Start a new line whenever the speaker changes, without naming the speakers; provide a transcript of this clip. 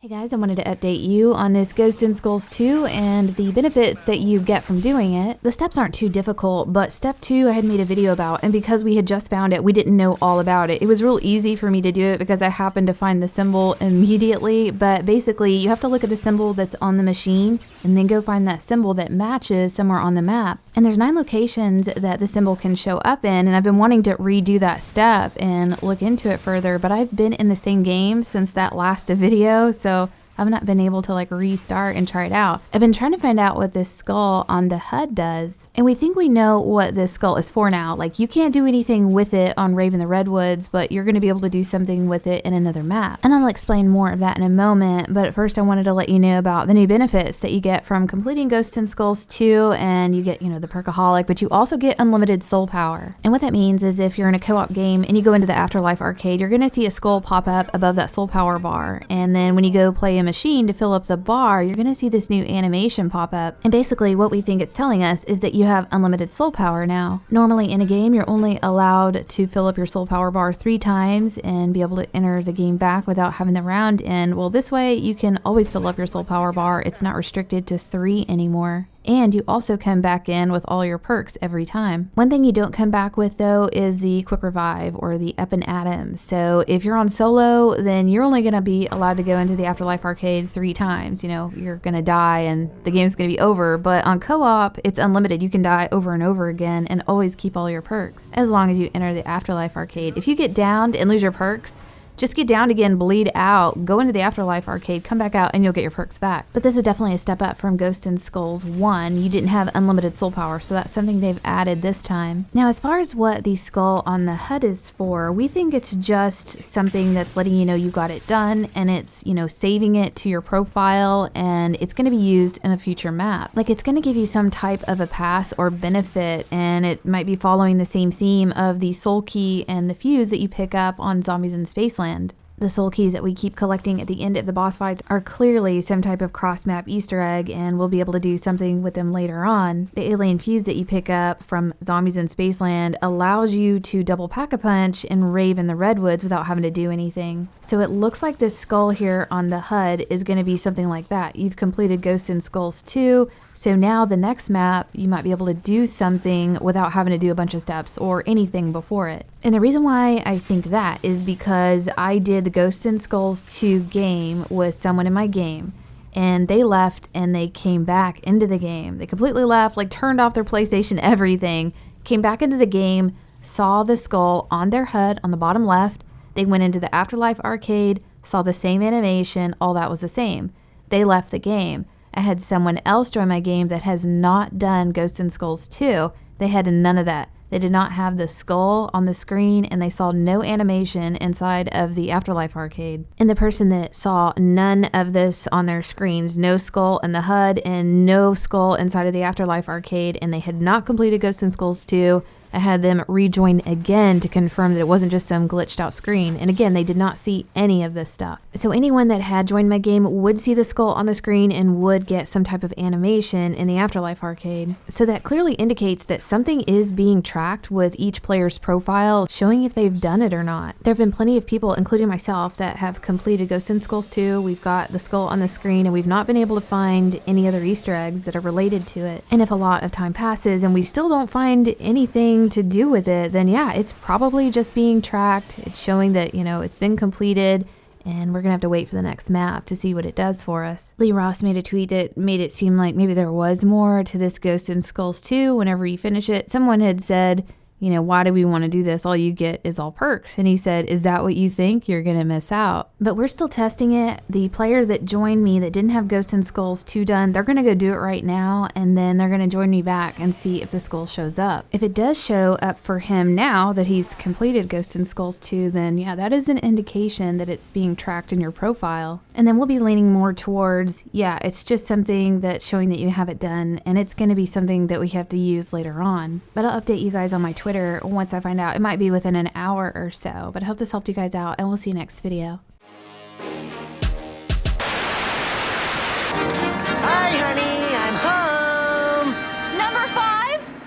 Hey guys, I wanted to update you on this Ghosts and Skulls 2 and the benefits that you get from doing it. The steps aren't too difficult, but step 2 I had made a video about, and because we had just found it, we didn't know all about it. It was real easy for me to do it because I happened to find the symbol immediately, but basically you have to look at the symbol that's on the machine and then go find that symbol that matches somewhere on the map. And there's 9 locations that the symbol can show up in, and I've been wanting to redo that step and look into it further, but I've been in the same game since that last video, so I've not been able to restart and try it out. I've been trying to find out what this skull on the HUD does, and we think we know what this skull is for now. You can't do anything with it on Rave In The Redwoods, but you're going to be able to do something with it in another map. And I'll explain more of that in a moment, but first I wanted to let you know about the new benefits that you get from completing Ghosts and Skulls 2, and you get, the Perkaholic, but you also get unlimited soul power. And what that means is if you're in a co-op game and you go into the Afterlife arcade, you're going to see a skull pop up above that soul power bar, and then when you go play a machine to fill up the bar, you're going to see this new animation pop up. And basically what we think it's telling us is that you have unlimited soul power now. Normally in a game, you're only allowed to fill up your soul power bar 3 times and be able to enter the game back without having the round end. Well, this way you can always fill up your soul power bar. It's not restricted to 3 anymore. And you also come back in with all your perks every time. One thing you don't come back with though is the quick revive or the up and atom. So if you're on solo, then you're only going to be allowed to go into the Afterlife arcade 3 times. You're going to die and the game's going to be over. But on co-op, it's unlimited. You can die over and over again and always keep all your perks as long as you enter the Afterlife arcade. If you get downed and lose your perks, just get downed again, bleed out, go into the Afterlife arcade, come back out, and you'll get your perks back. But this is definitely a step up from Ghosts and Skulls 1. You didn't have unlimited soul power, so that's something they've added this time. Now, as far as what the skull on the HUD is for, we think it's just something that's letting you know you got it done, and it's, saving it to your profile, and it's going to be used in a future map. It's going to give you some type of a pass or benefit, and it might be following the same theme of the soul key and the fuse that you pick up on Zombies in Spaceland. The soul keys that we keep collecting at the end of the boss fights are clearly some type of cross-map Easter egg, and we'll be able to do something with them later on. The alien fuse that you pick up from Zombies in Spaceland allows you to double pack-a-punch and Rave in the Redwoods without having to do anything. So it looks like this skull here on the HUD is going to be something like that. You've completed Ghosts and Skulls 2, so now the next map you might be able to do something without having to do a bunch of steps or anything before it. And the reason why I think that is because I did the Ghosts and Skulls 2 game with someone in my game, and they left and they came back into the game. They completely left, turned off their PlayStation, everything, came back into the game, saw the skull on their HUD on the bottom left. They went into the Afterlife arcade, saw the same animation, all that was the same. They left the game. I had someone else join my game that has not done Ghosts and Skulls 2. They had none of that. They did not have the skull on the screen, and they saw no animation inside of the Afterlife arcade. And the person that saw none of this on their screens, no skull in the HUD and no skull inside of the Afterlife arcade, and they had not completed Ghosts and Skulls 2, I had them rejoin again to confirm that it wasn't just some glitched out screen. And again, they did not see any of this stuff. So anyone that had joined my game would see the skull on the screen and would get some type of animation in the Afterlife arcade. So that clearly indicates that something is being tracked with each player's profile, showing if they've done it or not. There have been plenty of people, including myself, that have completed Ghosts and Skulls 2. We've got the skull on the screen and we've not been able to find any other Easter eggs that are related to it. And if a lot of time passes and we still don't find anything to do with it, then yeah, it's probably just being tracked. It's showing that, it's been completed, and we're gonna have to wait for the next map to see what it does for us. Lee Ross made a tweet that made it seem like maybe there was more to this Ghosts and Skulls 2 whenever you finish it. Someone had said, why do we want to do this? All you get is all perks. And he said, is that what you think? You're going to miss out. But we're still testing it. The player that joined me that didn't have Ghosts and Skulls 2 done, they're going to go do it right now, and then they're going to join me back and see if the skull shows up. If it does show up for him now that he's completed Ghosts and Skulls 2, then yeah, that is an indication that it's being tracked in your profile. And then we'll be leaning more towards, yeah, it's just something that's showing that you have it done, and it's going to be something that we have to use later on. But I'll update you guys on my Twitter once I find out. It might be within an hour or so, but I hope this helped you guys out, and we'll see you next video.